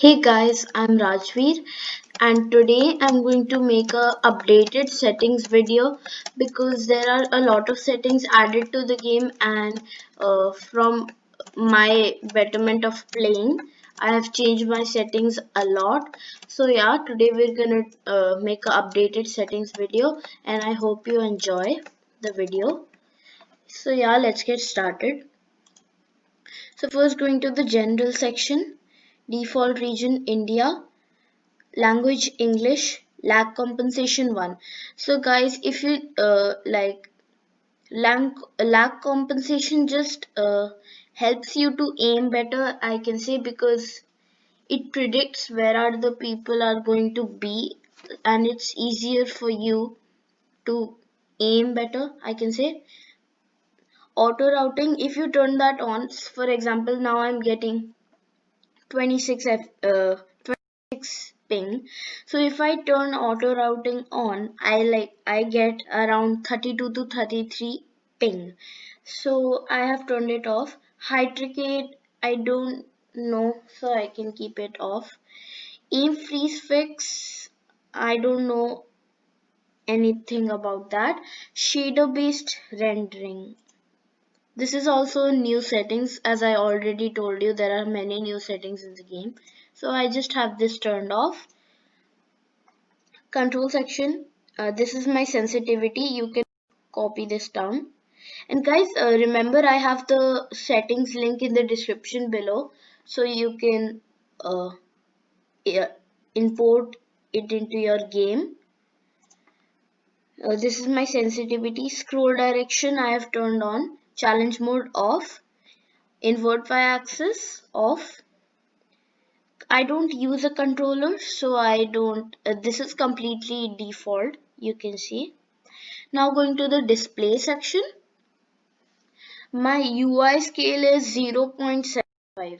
Hey guys, I'm Rajveer and today I'm going to make a updated settings video because there are a lot of settings added to the game and from my betterment of playing I have changed my settings a lot. So yeah, today we're gonna make a updated settings video and I hope you enjoy the video. So yeah, let's get started. So first going to the general section, default region India, language English, lag compensation 1. So guys, if you lag compensation just helps you to aim better, I can say, because it predicts where are the people are going to be and it's easier for you to aim better, I can say. Auto routing, if you turn that on, for example, now I'm getting 26 ping. So if I turn auto routing on, I get around 32 to 33 ping. So I have turned it off. Hydracate, I don't know, so I can keep it off. Aim freeze fix, I don't know anything about that. Shader based rendering, this is also new settings. As I already told you, there are many new settings in the game. So I just have this turned off. Control section. This is my sensitivity. You can copy this down. And guys, remember I have the settings link in the description below. So you can uh, yeah, import it into your game. This is my sensitivity. Scroll direction I have turned on. Challenge mode off. Invert y-axis off. I don't use a controller, so I don't, this is completely default, you can see. Now going to the display section, my UI scale is 0.75.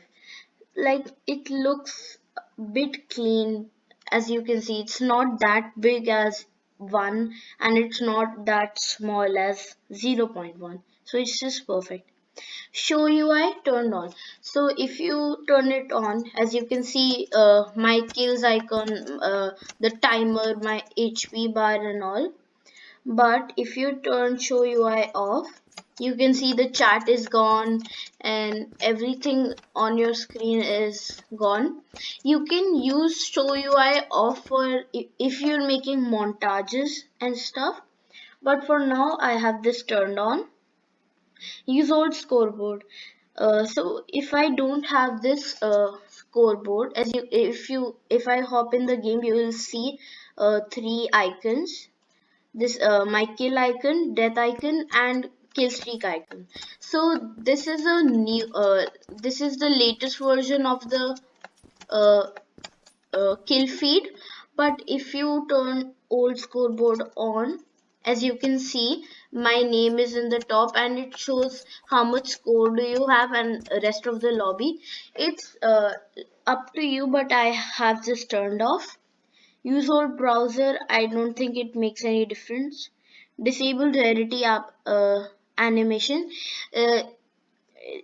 Like it looks a bit clean, as you can see, it's not that big as 1 and it's not that small as 0.1. So it's just perfect. Show UI turned on. So if you turn it on, as you can see, my kills icon, the timer, my HP bar and all. But if you turn show UI off, you can see the chat is gone and everything on your screen is gone. You can use show UI off for if you're making montages and stuff. But for now, I have this turned on. Use old scoreboard. So if I don't have this scoreboard, as if I hop in the game, you will see three icons. This my kill icon, death icon, and kill streak icon. So this is a new. This is the latest version of the uh, kill feed. But if you turn old scoreboard on, as you can see, my name is in the top and it shows how much score do you have and rest of the lobby. It's up to you, but I have this turned off. Use old browser, I don't think it makes any difference. Disable rarity app animation. uh,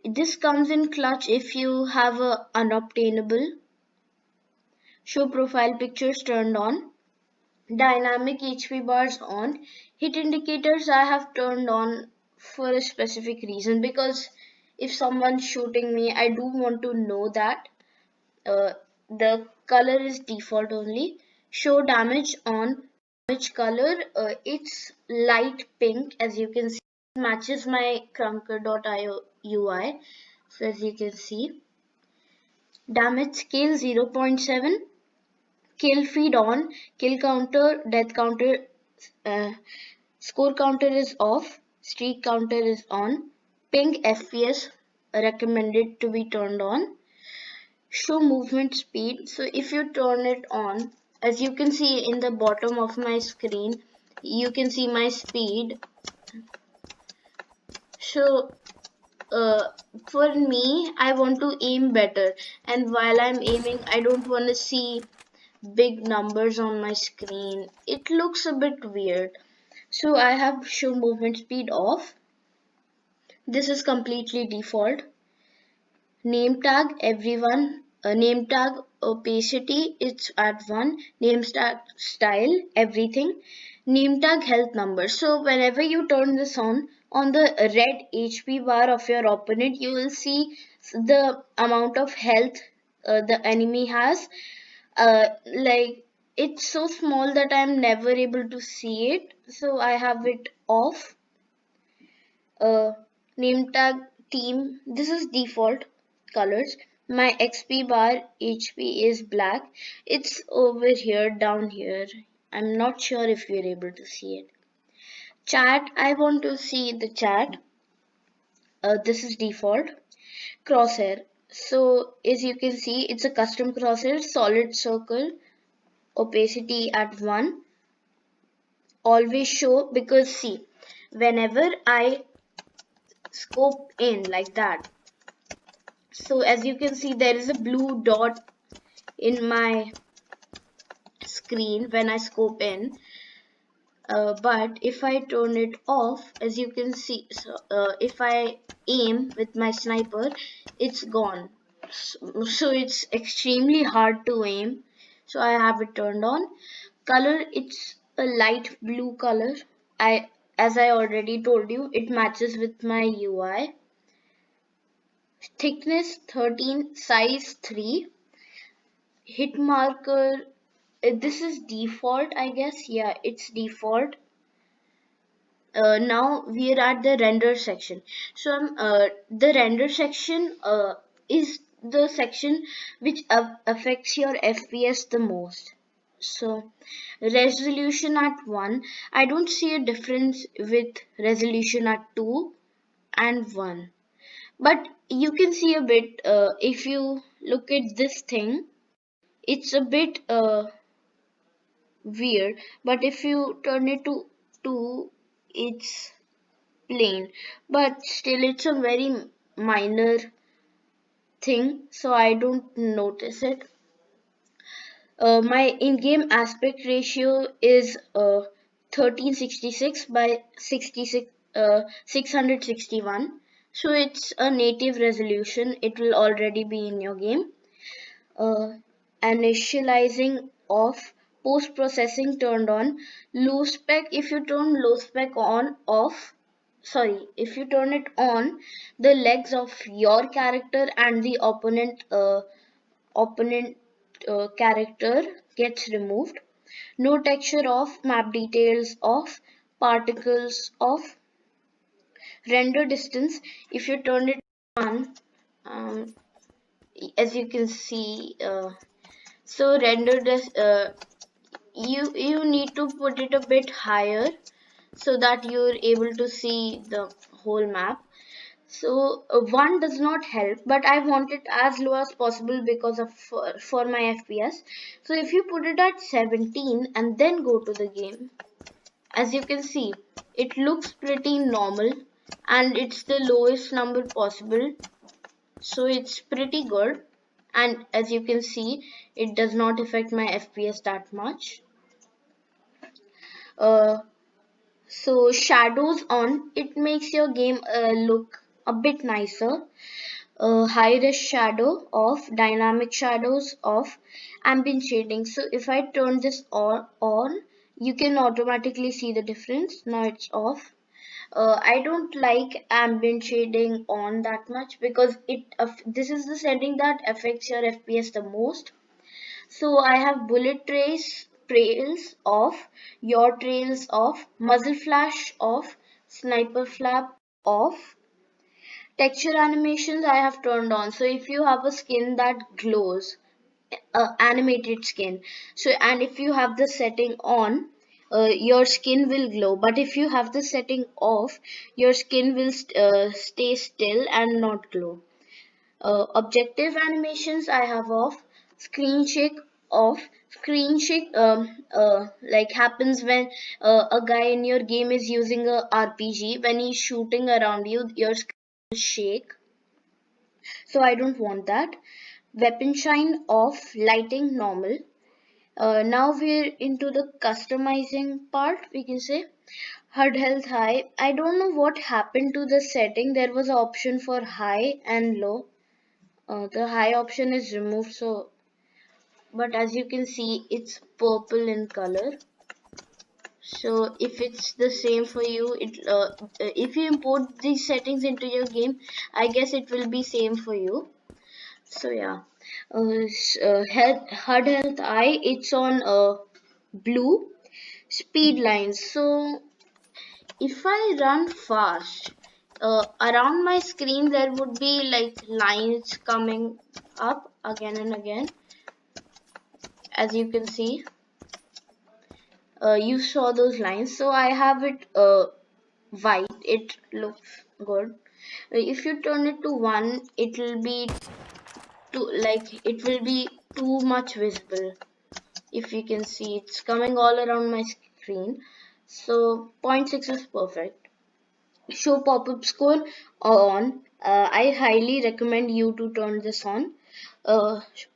this comes in clutch if you have a unobtainable. Show profile pictures turned on. Dynamic HP bars on. Hit indicators I have turned on for a specific reason, because if someone's shooting me, I do want to know that. The color is default only. Show damage on. Damage color, it's light pink, as you can see. Matches my Krunker.io UI. So as you can see, damage scale 0.7. Kill feed on, kill counter, death counter, uh, score counter is off, streak counter is on, ping FPS recommended to be turned on, show movement speed. So if you turn it on, as you can see in the bottom of my screen, you can see my speed. So uh, for me, I want to aim better, and while I'm aiming, I don't want to see big numbers on my screen. It looks a bit weird. So I have show movement speed off. This is completely default. Name tag everyone. Name tag opacity, it's at 1. Name tag style, everything. Name tag health number. So whenever you turn this on the red HP bar of your opponent, you will see the amount of health the enemy has. Like it's so small that I'm never able to see it. So I have it off. Name tag team, this is default colors. My XP bar HP is black. It's over here, down here. I'm not sure if you're able to see it. Chat, I want to see the chat. This is default. Crosshair. So as you can see, it's a custom crosshair, solid circle, opacity at 1. Always show, because see, whenever I scope in like that, so as you can see, there is a blue dot in my screen when I scope in. But if I turn it off, as you can see, so, if I aim with my sniper, it's gone. So it's extremely hard to aim. So I have it turned on. Color, it's a light blue color. As I already told you, it matches with my UI. Thickness 13, size 3. Hit marker, this is default, I guess. Yeah, it's default. Now we are at the render section. So the render section is the section which affects your FPS the most. So resolution at 1, I don't see a difference with resolution at 2 and 1, but you can see a bit if you look at this thing. It's a bit weird, but if you turn it to 2, it's plain, but still it's a very minor thing, so I don't notice it. My in-game aspect ratio is 1366 by 661, so it's a native resolution. It will already be in your game. uh, Initializing off, post processing turned on. Low spec, if you turn low spec on, off, sorry, if you turn it on, the legs of your character and the opponent character gets removed. No texture off, map details off, particles off. Render distance, if you turn it on, um, as you can see, so render this, you need to put it a bit higher so that you're able to see the whole map. So 1 does not help, but I want it as low as possible because of for my FPS. So if you put it at 17 and then go to the game, as you can see, it looks pretty normal and it's the lowest number possible, so it's pretty good. And as you can see, it does not affect my FPS that much. uh, so shadows on, it makes your game look a bit nicer. High res shadow off, dynamic shadows off, ambient shading. So if I turn this on, you can automatically see the difference. Now it's off. I don't like ambient shading on that much because this is the setting that affects your FPS the most. So I have bullet trails off, your trails off, muzzle flash off, sniper flap off. Texture animations I have turned on. So if you have a skin that glows, animated skin, so and if you have the setting on, your skin will glow. But if you have the setting off, your skin will stay still and not glow. Objective animations I have off. Screen shake off. Screen shake like happens when a guy in your game is using a RPG. When he's shooting around you, your screen will shake. So I don't want that. Weapon shine off. Lighting normal. Now we're into the customizing part, we can say. HUD health high. I don't know what happened to the setting. There was an option for high and low. The high option is removed, so but as you can see it's purple in color. So if it's the same for you, if you import these settings into your game, I guess it will be same for you. So yeah, HUD health eye, it's on blue. Speed lines, so if I run fast, around my screen there would be like lines coming up again and again, as you can see. You saw those lines, so I have it white. It looks good. If you turn it to 1, it will be too much visible. If you can see, it's coming all around my screen. So 0.6 is perfect. Show pop-up score on. I highly recommend you to turn this on.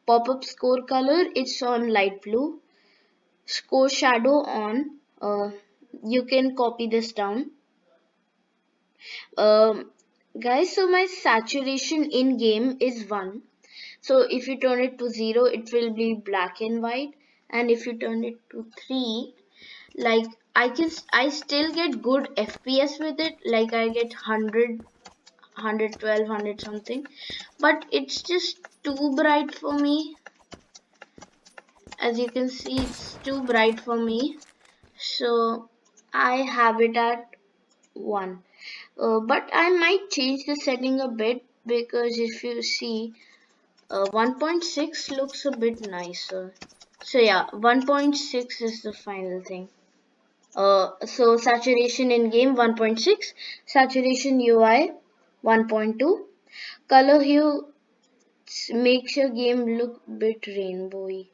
Pop-up score color, it's on light blue. Score shadow on. You can copy this down. Um, Guys, so my saturation in game is 1. So if you turn it to 0, it will be black and white. And if you turn it to 3, like I still get good FPS with it. Like I get 100, 112, something. But it's just too bright for me. As you can see, it's too bright for me. So I have it at 1. But I might change the setting a bit, because if you see, 1.6 looks a bit nicer. So yeah, 1.6 is the final thing. So saturation in game 1.6, saturation UI 1.2, color hue makes your game look bit rainbowy.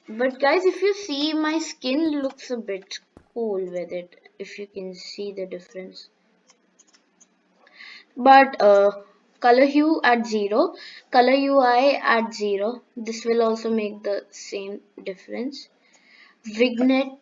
But guys, if you see, my skin looks a bit cool with it, if you can see the difference. But color hue at 0, color UI at 0, this will also make the same difference. Vignette,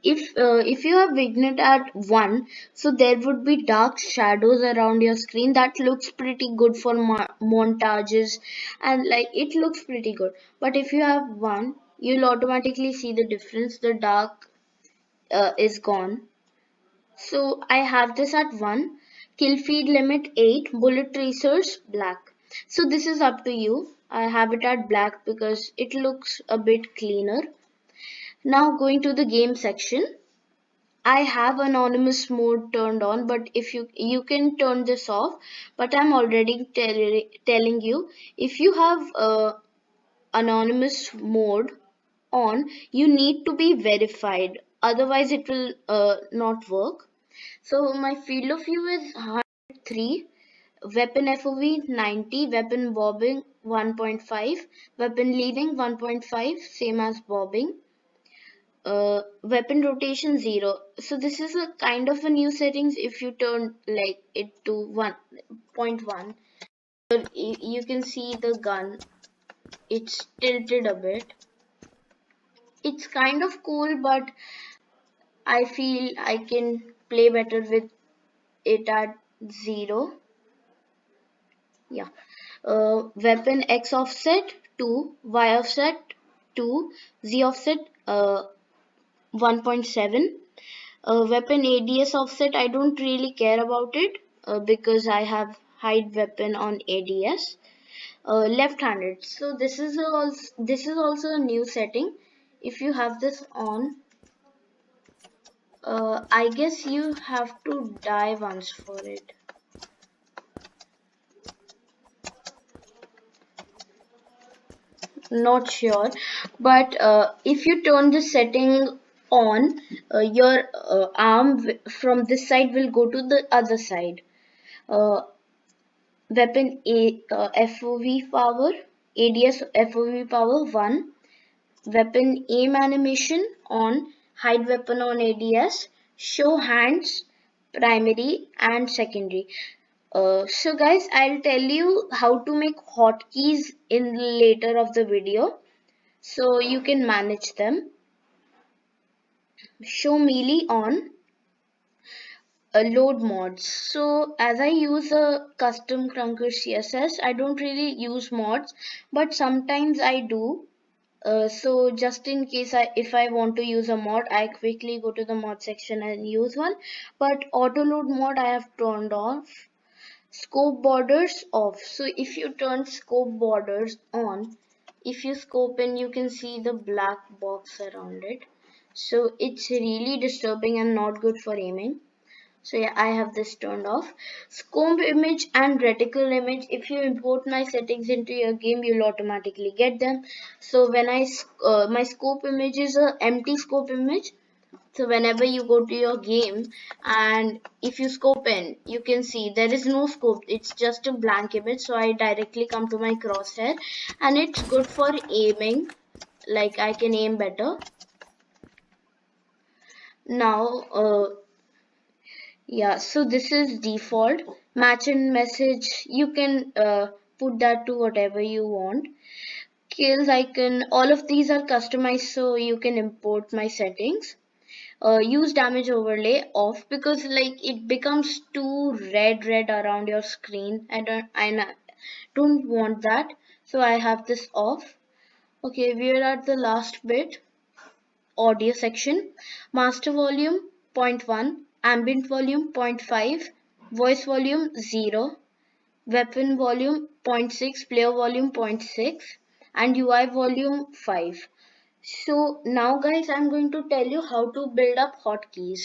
if you have vignette at 1, so there would be dark shadows around your screen. That looks pretty good for montages, and like it looks pretty good. But if you have 1, you'll automatically see the difference. The dark is gone. So I have this at 1. Kill feed limit 8. Bullet tracers black. So this is up to you. I have it at black because it looks a bit cleaner. Now going to the game section. I have anonymous mode turned on, but if you can turn this off. But I'm already telling you, if you have anonymous mode on, you need to be verified. Otherwise, it will not work. So my field of view is 103, weapon FOV 90, weapon bobbing 1.5, weapon leading 1.5, same as bobbing. Weapon rotation 0. So this is a kind of a new settings. If you turn like it to 1.1, you can see the gun. It's tilted a bit. It's kind of cool, but I feel I can play better with it at 0. Yeah. Weapon X offset 2, Y offset 2, Z offset 1.7. Weapon ADS offset, I don't really care about it because I have hide weapon on ADS. Left-handed. So this is also a new setting. If you have this on, I guess you have to die once for it. Not sure, but if you turn the setting on, your arm from this side will go to the other side. Uh, Weapon FOV power, ADS FOV power 1. Weapon aim animation on, hide weapon on ADS, show hands, primary and secondary. So guys, I'll tell you how to make hotkeys in later of the video, so you can manage them. Show melee on, load mods. So as I use a custom Krunker CSS, I don't really use mods, but sometimes I do. So just in case if I want to use a mod, I quickly go to the mod section and use one. But auto load mod I have turned off. Scope borders off. So if you turn scope borders on, if you scope in, you can see the black box around it. So it's really disturbing and not good for aiming. So yeah, I have this turned off. Scope image and reticle image. If you import my settings into your game, you'll automatically get them. So when my scope image is a empty scope image. So whenever you go to your game and if you scope in, you can see there is no scope. It's just a blank image. So I directly come to my crosshair and it's good for aiming. Like I can aim better. Now, yeah, so this is default. Match and message, you can put that to whatever you want. Kills icon, all of these are customized so you can import my settings. Use damage overlay off because like it becomes too red around your screen. I don't want that, so I have this off. Okay, we are at the last bit. Audio section. Master volume 0. 0.1, ambient volume 0. 0.5, voice volume 0, weapon volume 0. 0.6, player volume 0. 0.6, and UI volume 5. So now guys, I'm going to tell you how to build up hotkeys.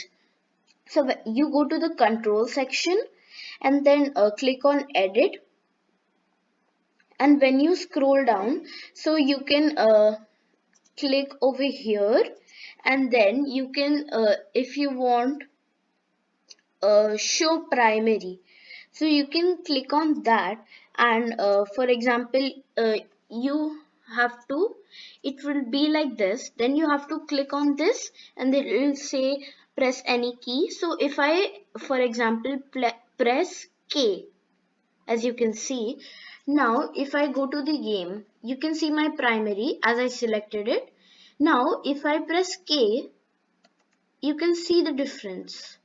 So you go to the control section and then click on edit, and when you scroll down, so you can click over here, and then you can if you want show primary, so you can click on that, and for example you have to, it will be like this, then you have to click on this and then it will say press any key. So if I for example press K, as you can see, now if I go to the game, you can see my primary as I selected it. Now if I press K, you can see the difference.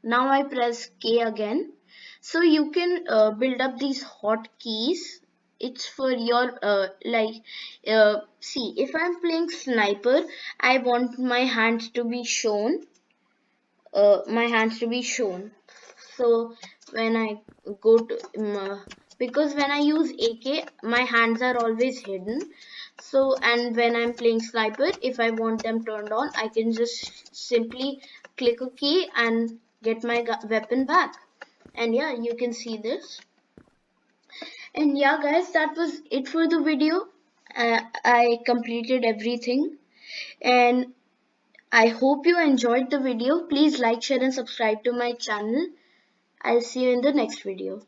Now I press K again. So you can build up these hotkeys. It's for your see, if I'm playing sniper, I want my hands to be shown. So when I go to because when I use AK, my hands are always hidden. So and when I'm playing sniper, if I want them turned on, I can just simply click a key and get my weapon back. And yeah, you can see this. And yeah guys, that was it for the video. I completed everything, and I hope you enjoyed the video. Please like, share and subscribe to my channel. I'll see you in the next video.